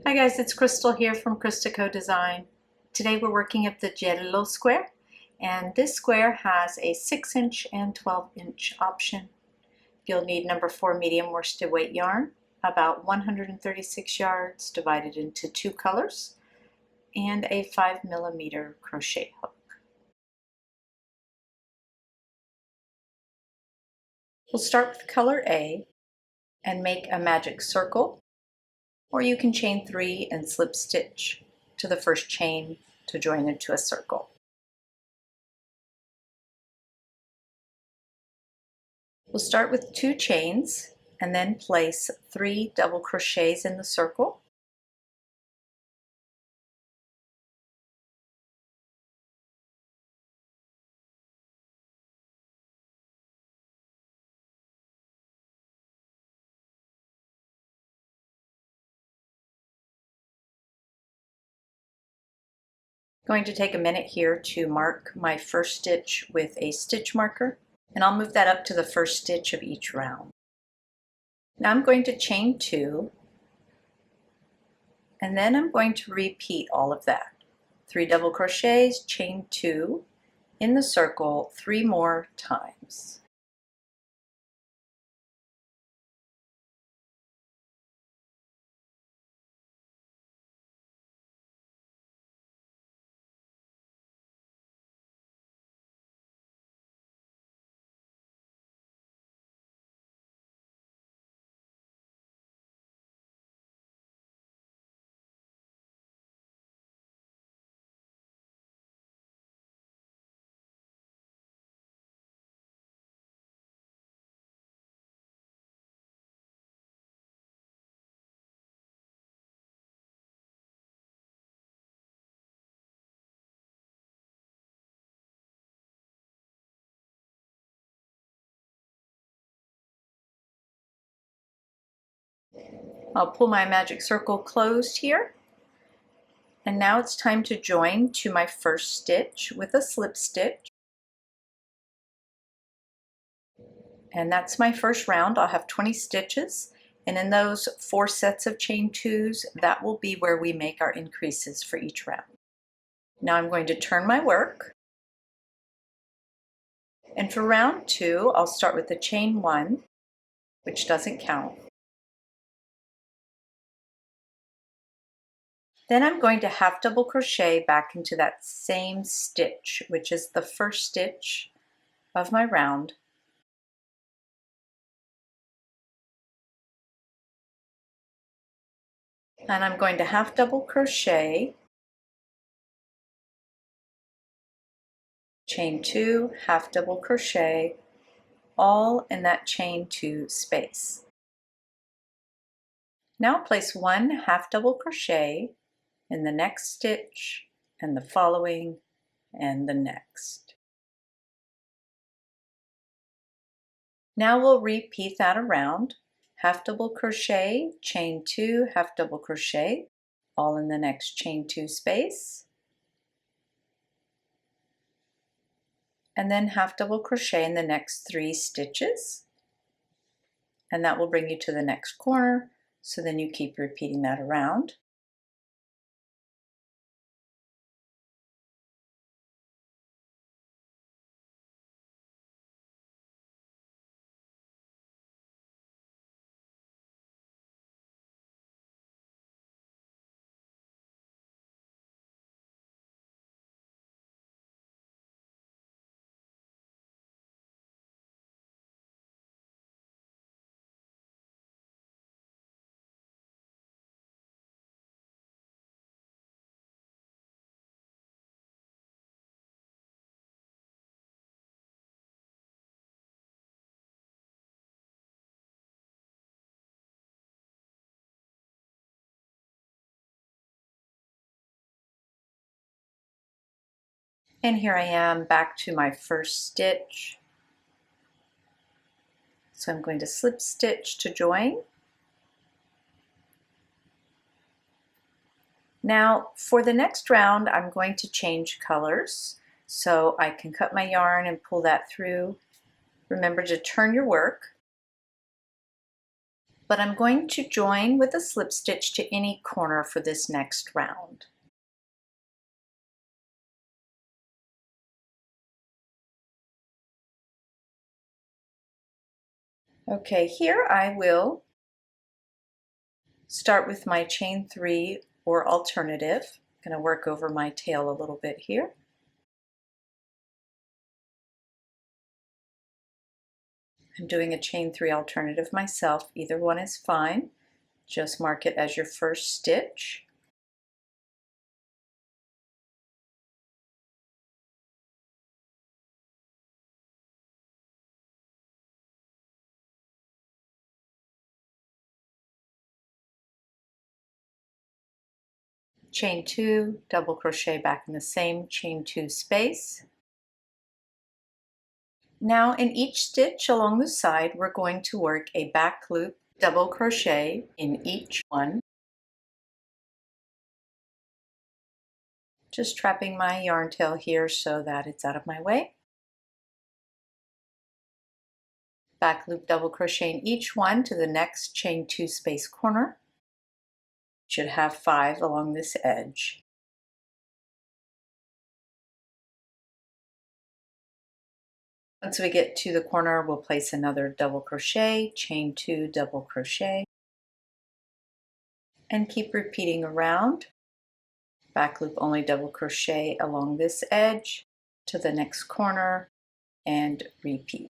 Hi guys, it's Crystal here from ChristaCoDesign. Today we're working up the Gelo square, and this square has a 6-inch and 12-inch option. You'll need number 4 medium worsted weight yarn, about 136 yards divided into 2 colors, and a 5mm crochet hook. We'll start with color A and make a magic circle, or you can chain 3 and slip stitch to the first chain to join into a circle. We'll start with 2 chains and then place 3 double crochets in the circle. Going to take a minute here to mark my first stitch with a stitch marker, and I'll move that up to the first stitch of each round. Now I'm going to chain 2, and then I'm going to repeat all of that. 3 double crochets, chain 2 in the circle 3 more times. I'll pull my magic circle closed here, and now it's time to join to my first stitch with a slip stitch. And that's my first round. I'll have 20 stitches, and in those 4 sets of chain 2s, that will be where we make our increases for each round. Now I'm going to turn my work, and for round 2 I'll start with the chain 1, which doesn't count. Then I'm going to half double crochet back into that same stitch, which is the first stitch of my round. And I'm going to half double crochet, chain 2, half double crochet, all in that chain 2 space. Now place 1 half double crochet in the next stitch and the following and the next. Now we'll repeat that around. Half double crochet, chain 2, half double crochet, all in the next chain 2 space, and then half double crochet in the next 3 stitches, and that will bring you to the next corner. So then you keep repeating that around. And here I am back to my first stitch. So I'm going to slip stitch to join. Now for the next round I'm going to change colors, so I can cut my yarn and pull that through. Remember to turn your work. but I'm going to join with a slip stitch to any corner for this next round. Okay, here I will start with my chain 3 or alternative. I'm going to work over my tail a little bit here. I'm doing a chain 3 alternative myself. Either one is fine. Just mark it as your first stitch. Chain 2, double crochet back in the same chain 2 space. Now in each stitch along the side, we're going to work a back loop double crochet in each one. Just trapping my yarn tail here so that it's out of my way. Back loop double crochet in each one to the next chain 2 space corner. Should have 5 along this edge. Once we get to the corner, we'll place another double crochet, chain 2 double crochet, and keep repeating around. Back loop only double crochet along this edge to the next corner and repeat.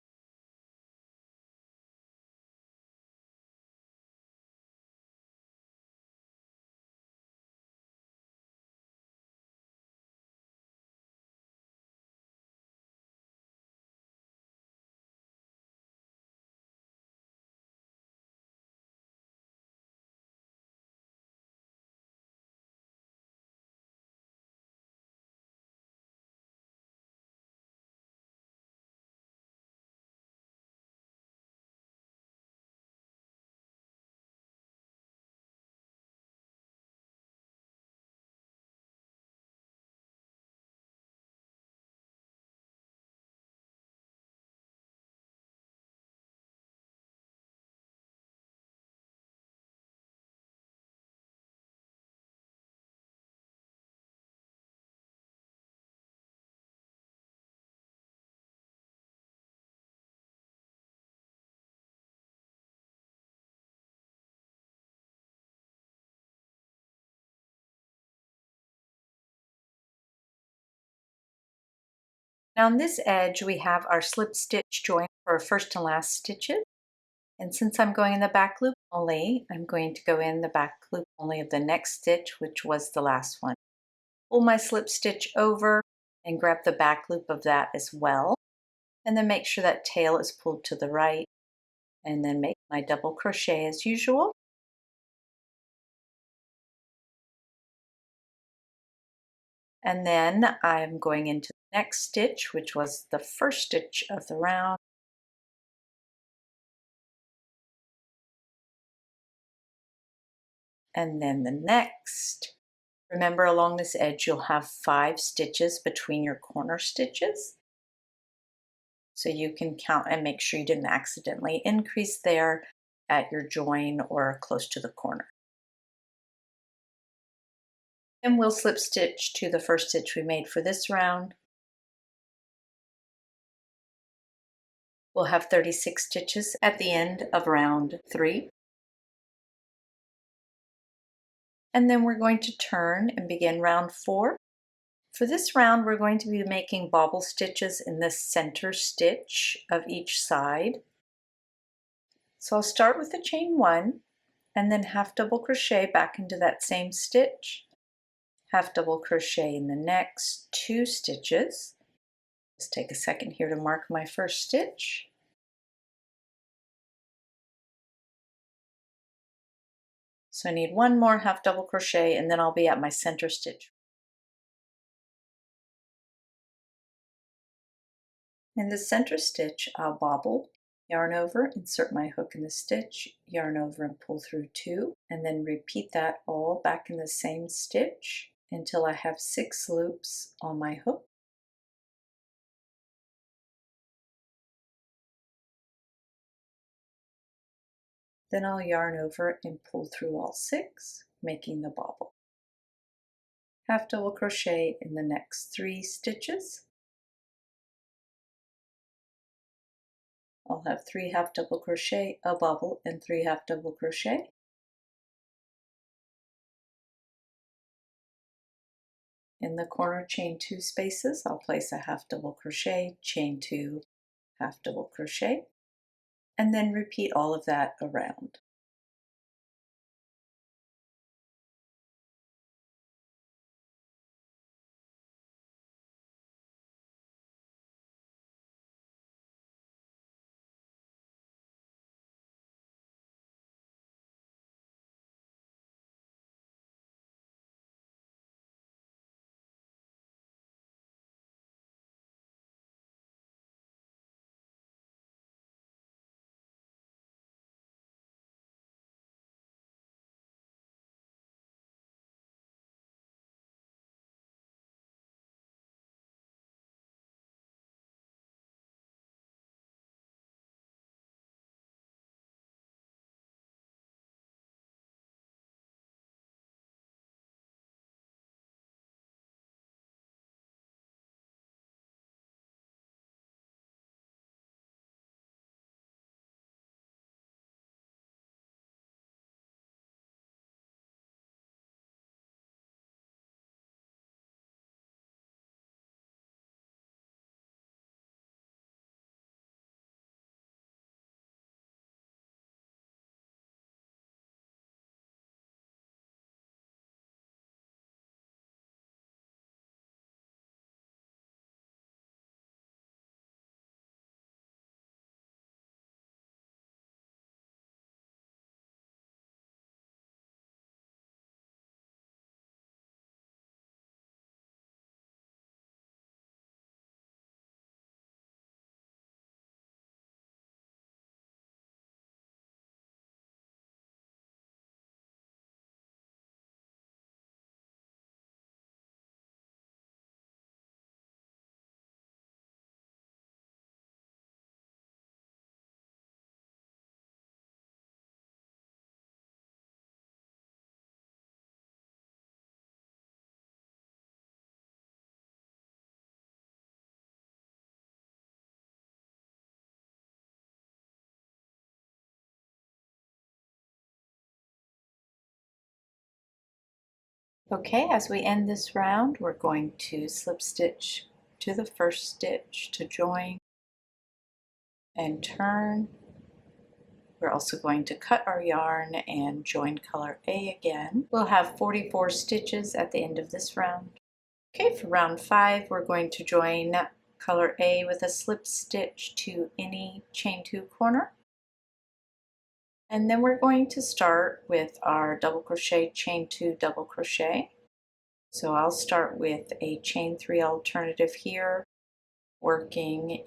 Now on this edge we have our slip stitch joint for our first and last stitches. And since I'm going in the back loop only, I'm going to go in the back loop only of the next stitch, which was the last one. Pull my slip stitch over and grab the back loop of that as well. And then make sure that tail is pulled to the right, and then make my double crochet as usual. And then I'm going into the next stitch, which was the first stitch of the round. And then the next. Remember, along this edge you'll have 5 stitches between your corner stitches. So you can count and make sure you didn't accidentally increase there at your join or close to the corner. And we'll slip stitch to the first stitch we made for this round. We'll have 36 stitches at the end of round 3. And then we're going to turn and begin round 4. For this round, we're going to be making bobble stitches in the center stitch of each side. So I'll start with the chain 1 and then half double crochet back into that same stitch. Half double crochet in the next 2 stitches. Just take a second here to mark my first stitch. So I need 1 more half double crochet and then I'll be at my center stitch. In the center stitch, I'll bobble, yarn over, insert my hook in the stitch, yarn over and pull through 2, and then repeat that all back in the same stitch until I have 6 loops on my hook. Then I'll yarn over and pull through all 6, making the bobble. Half double crochet in the next 3 stitches. I'll have 3 half double crochet, a bobble, and 3 half double crochet. In the corner chain 2 spaces, I'll place a half double crochet, chain 2, half double crochet, and then repeat all of that around. Okay, as we end this round, we're going to slip stitch to the first stitch to join and turn. We're also going to cut our yarn and join color A again. We'll have 44 stitches at the end of this round. Okay, for round 5, we're going to join color A with a slip stitch to any chain 2 corner. And then we're going to start with our double crochet, chain 2, double crochet. So I'll start with a chain 3 alternative here, working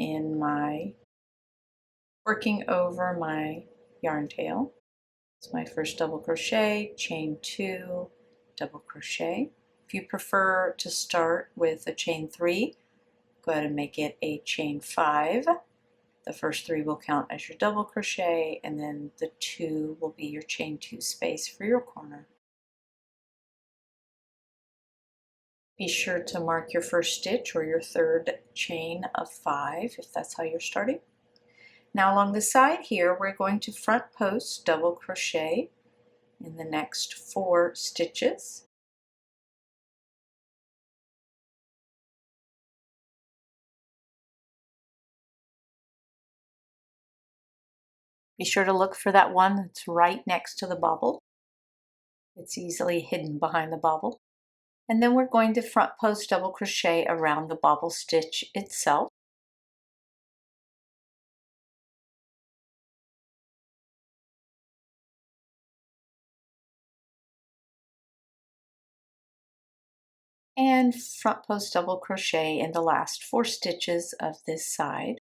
over my yarn tail. It's my first double crochet, chain 2, double crochet. If you prefer to start with a chain 3, go ahead and make it a chain 5. The first 3 will count as your double crochet, and then the 2 will be your chain 2 space for your corner. Be sure to mark your first stitch or your third chain of 5 if that's how you're starting. Now along the side here, we're going to front post double crochet in the next 4 stitches. Be sure to look for that one that's right next to the bobble. It's easily hidden behind the bobble. And then we're going to front post double crochet around the bobble stitch itself. And front post double crochet in the last 4 stitches of this side.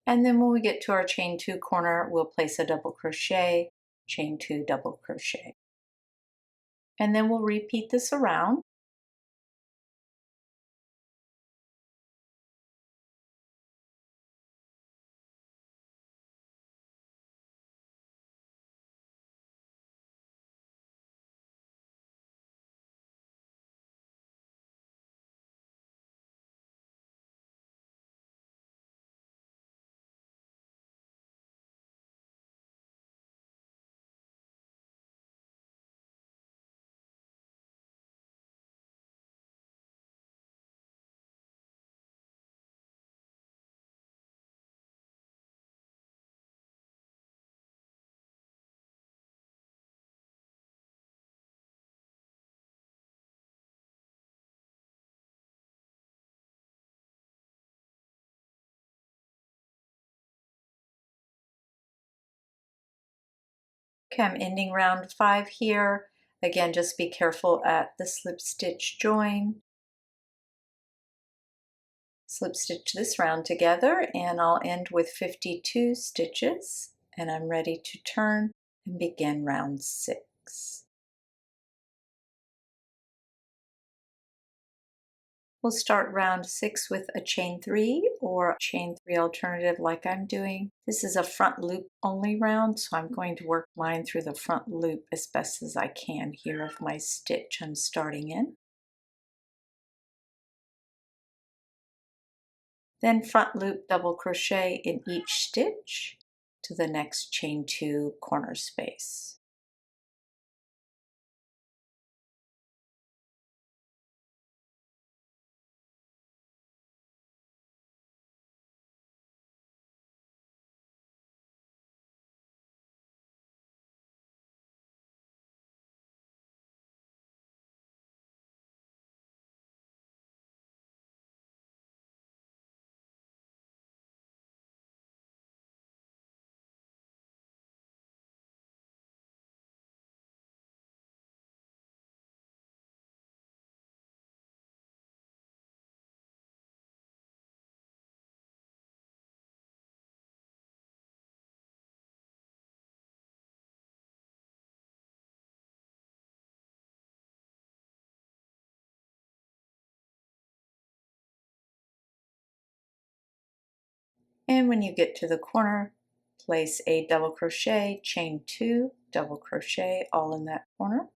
And then when we get to our chain 2 corner, we'll place a double crochet, chain 2, double crochet. And then we'll repeat this around. Okay, I'm ending round 5 here. Again, just be careful at the slip stitch join. Slip stitch this round together and I'll end with 52 stitches, and I'm ready to turn and begin round 6. We'll start round 6 with a chain 3 or chain 3 alternative like I'm doing. This is a front loop only round, so I'm going to work mine through the front loop as best as I can here of my stitch I'm starting in. Then front loop double crochet in each stitch to the next chain 2 corner space. And when you get to the corner, place a double crochet, chain 2, double crochet all in that corner.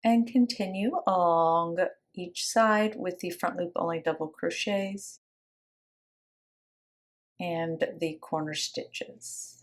And continue along each side with the front loop only double crochets and the corner stitches.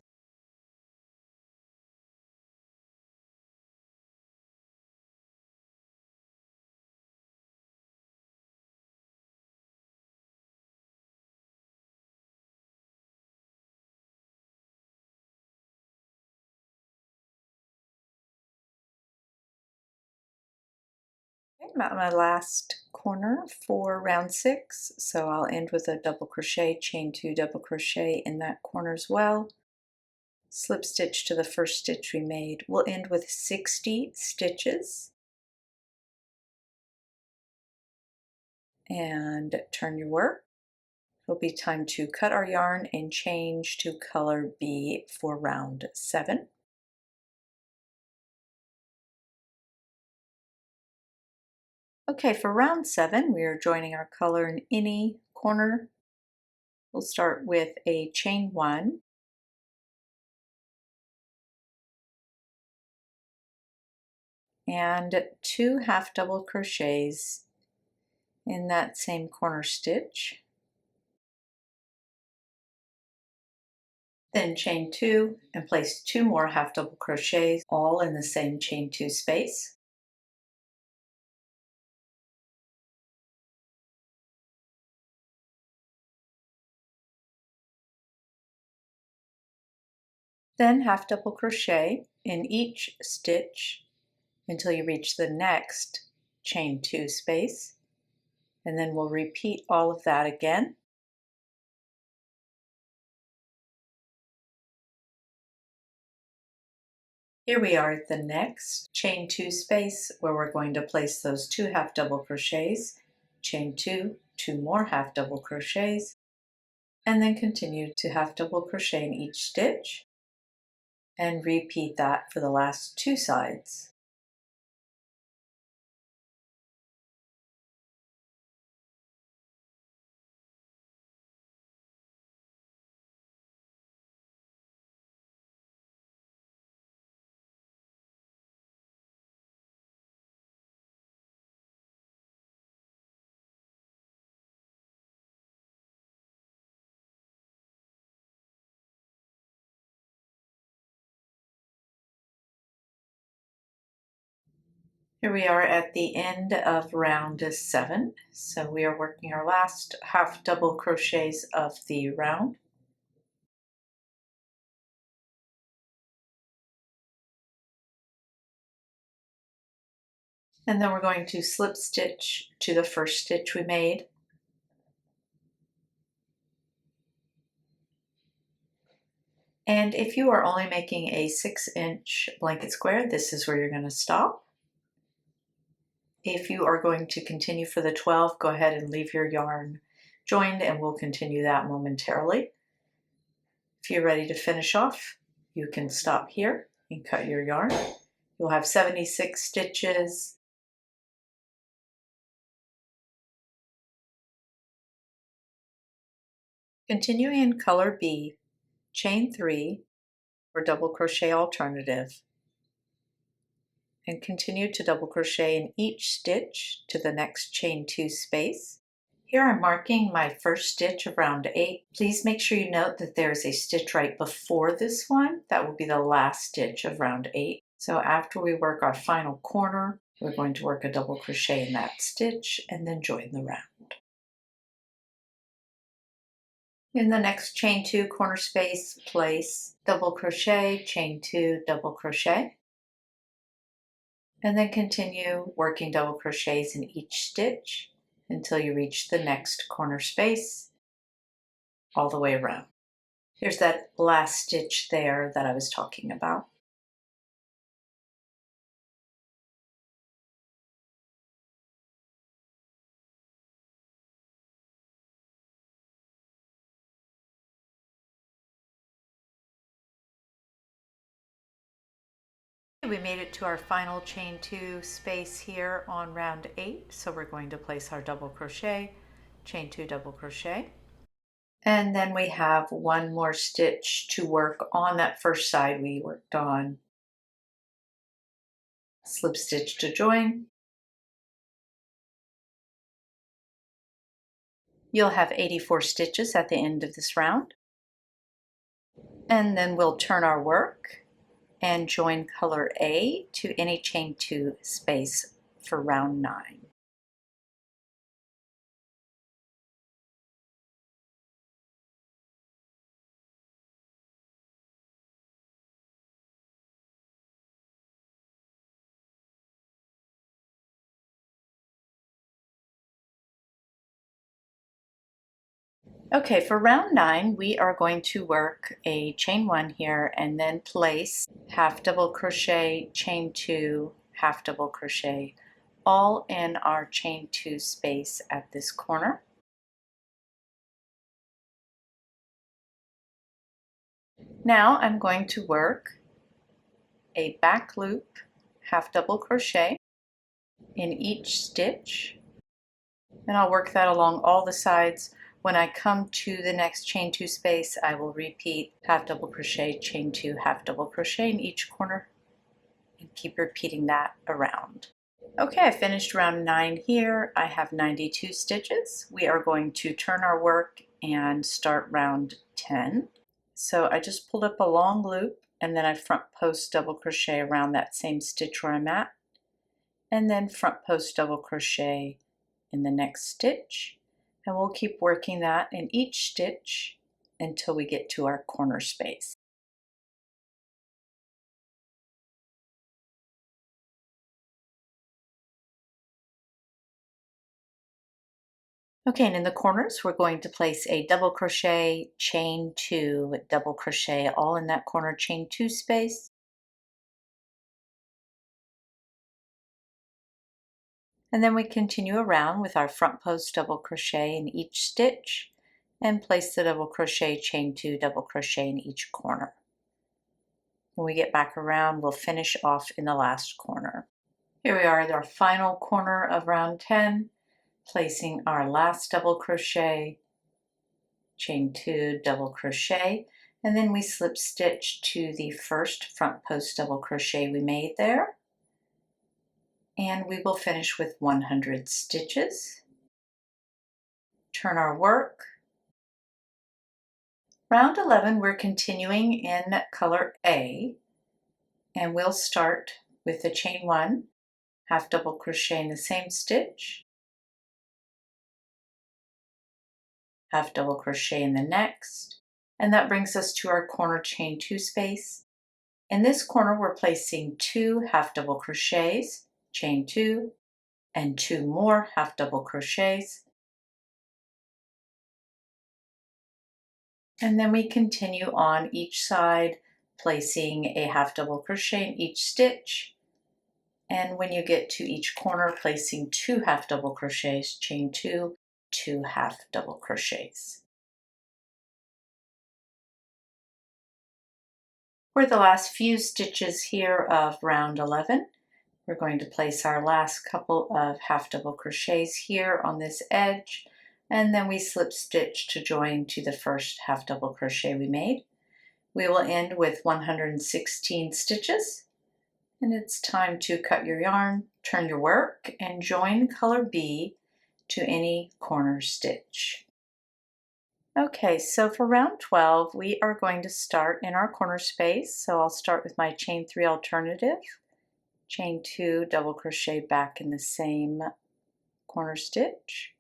Okay, I'm at my last corner for round 6, so I'll end with a double crochet, chain 2, double crochet in that corner as well. Slip stitch to the first stitch we made. We'll end with 60 stitches. And turn your work. It'll be time to cut our yarn and change to color B for round 7. Okay, for round 7, we are joining our color in any corner. We'll start with a chain 1, and 2 half double crochets in that same corner stitch. Then chain 2 and place 2 more half double crochets all in the same chain 2 space. Then half double crochet in each stitch until you reach the next chain 2 space, and then we'll repeat all of that again. Here we are at the next chain 2 space where we're going to place those 2 half double crochets, chain 2, 2 more half double crochets, and then continue to half double crochet in each stitch, and repeat that for the last 2 sides. Here we are at the end of round 7, so we are working our last half double crochets of the round. And then we're going to slip stitch to the first stitch we made. And if you are only making a 6-inch blanket square, this is where you're going to stop. If you are going to continue for the 12, go ahead and leave your yarn joined and we'll continue that momentarily. If you're ready to finish off, you can stop here and cut your yarn. You'll have 76 stitches. Continuing in color B, chain 3 or double crochet alternative, and continue to double crochet in each stitch to the next chain 2 space. Here I'm marking my first stitch of round 8. Please make sure you note that there's a stitch right before this one. That will be the last stitch of round 8. So after we work our final corner, we're going to work a double crochet in that stitch and then join the round. In the next chain 2 corner space, place double crochet, chain 2, double crochet, and then continue working double crochets in each stitch until you reach the next corner space all the way around. Here's that last stitch there that I was talking about. We made it to our final chain 2 space here on round 8, so we're going to place our double crochet, chain 2, double crochet, and then we have one more stitch to work on that first side we worked on. Slip stitch to join. You'll have 84 stitches at the end of this round, and then we'll turn our work and join color A to any chain 2 space for round 9. Okay, for round 9, we are going to work a chain 1 here and then place half double crochet, chain 2, half double crochet, all in our chain 2 space at this corner. Now I'm going to work a back loop, half double crochet in each stitch, and I'll work that along all the sides. When I come to the next chain 2 space, I will repeat half double crochet, chain 2, half double crochet in each corner, and keep repeating that around. Okay, I finished round 9 here. I have 92 stitches. We are going to turn our work and start round 10. So I just pulled up a long loop and then I front post double crochet around that same stitch where I'm at, and then front post double crochet in the next stitch. And we'll keep working that in each stitch until we get to our corner space. Okay, and in the corners we're going to place a double crochet, chain 2, double crochet, all in that corner chain 2 space. And then we continue around with our front post double crochet in each stitch and place the double crochet, chain 2, double crochet in each corner. When we get back around, we'll finish off in the last corner. Here we are at our final corner of round 10, placing our last double crochet, chain 2, double crochet, and then we slip stitch to the first front post double crochet we made there. And we will finish with 100 stitches. Turn our work. Round 11, we're continuing in color A, and we'll start with the chain 1, half double crochet in the same stitch, half double crochet in the next, and that brings us to our corner chain 2 space. In this corner, we're placing 2 half double crochets, chain 2, and 2 more half double crochets. And then we continue on each side, placing a half double crochet in each stitch. And when you get to each corner, placing 2 half double crochets, chain 2, 2 half double crochets. For the last few stitches here of round 11, we're going to place our last couple of half double crochets here on this edge, and then we slip stitch to join to the first half double crochet we made. We will end with 116 stitches, and it's time to cut your yarn, turn your work, and join color B to any corner stitch. Okay, so for round 12, we are going to start in our corner space. So I'll start with my chain 3 alternative, chain 2, double crochet back in the same corner stitch.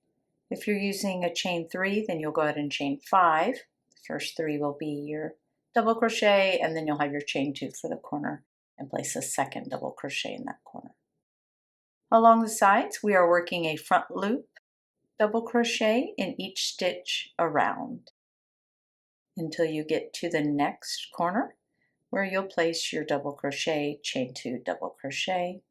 If you're using a chain 3, then you'll go ahead and chain 5. The first 3 will be your double crochet, and then you'll have your chain 2 for the corner and place a second double crochet in that corner. Along the sides, we are working a front loop double crochet in each stitch around until you get to the next corner, where you'll place your double crochet, chain 2, double crochet.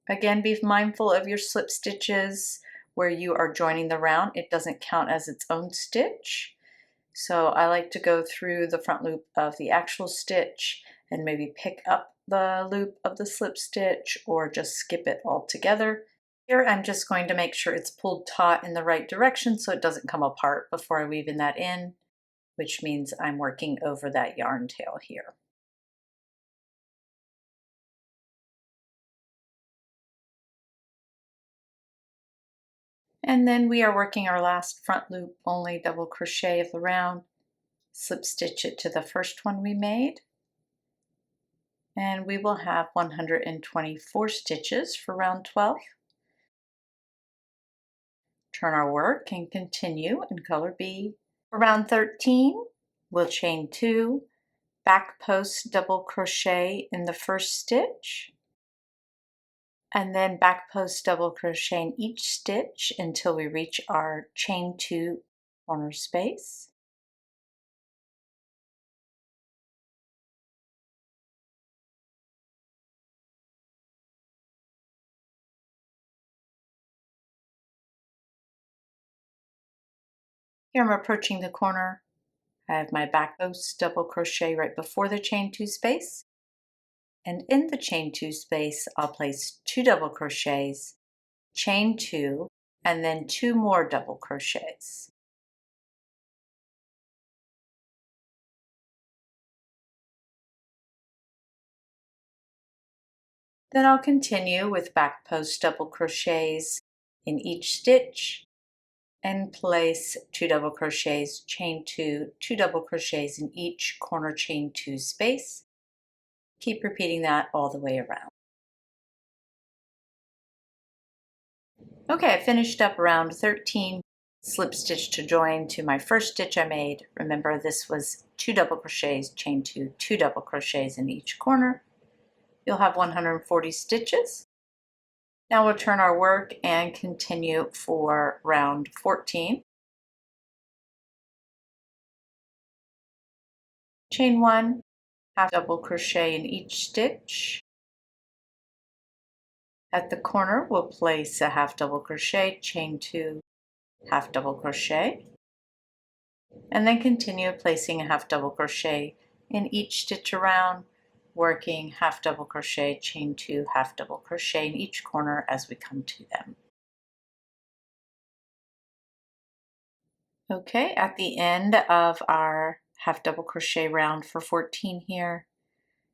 Again, be mindful of your slip stitches where you are joining the round. It doesn't count as its own stitch. So I like to go through the front loop of the actual stitch and maybe pick up the loop of the slip stitch or just skip it altogether. Here I'm just going to make sure it's pulled taut in the right direction so it doesn't come apart before I weave in that in, which means I'm working over that yarn tail here. And then we are working our last front loop only double crochet of the round, slip stitch it to the first one we made, and we will have 124 stitches for round 12. Turn our work and continue in color B. For round 13, we'll chain 2, back post double crochet in the first stitch, and then back post double crochet in each stitch until we reach our chain 2 corner space. Here I'm approaching the corner. I have my back post double crochet right before the chain 2 space, and in the chain 2 space I'll place 2 double crochets, chain 2, and then 2 more double crochets. Then I'll continue with back post double crochets in each stitch and place 2 double crochets, chain 2, 2 double crochets in each corner chain 2 space. Keep repeating that all the way around. Okay, I finished up round 13, slip stitch to join to my first stitch I made. Remember, this was 2 double crochets, chain 2, 2 double crochets in each corner. You'll have 140 stitches. Now we'll turn our work and continue for round 14. Chain 1, half double crochet in each stitch, At the corner, we'll place a half double crochet, chain 2, half double crochet, and then continue placing a half double crochet in each stitch around, working half double crochet, chain 2, half double crochet in each corner as we come to them. Okay, at the end of our half double crochet round for 14 here,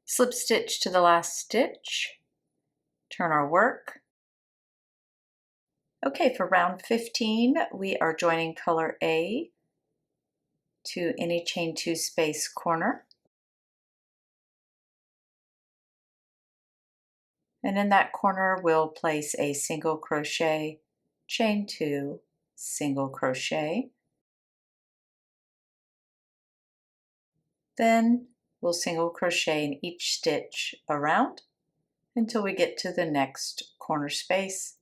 slip stitch to the last stitch, turn our work. Okay, for round 15, we are joining color A to any chain 2 space corner. And in that corner, we'll place a single crochet, chain 2, single crochet. Then we'll single crochet in each stitch around until we get to the next corner space.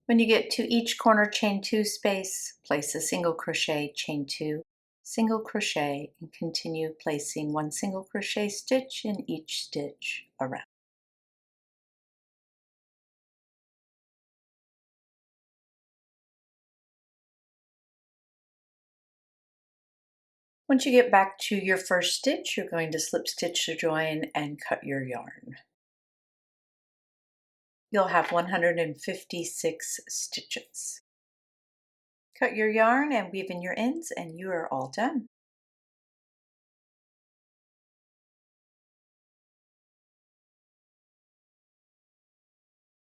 When you get to each corner chain 2 space, place a single crochet, chain 2, single crochet, and continue placing one single crochet stitch in each stitch around. Once you get back to your first stitch, you're going to slip stitch to join and cut your yarn. You'll have 156 stitches. Cut your yarn and weave in your ends and you are all done.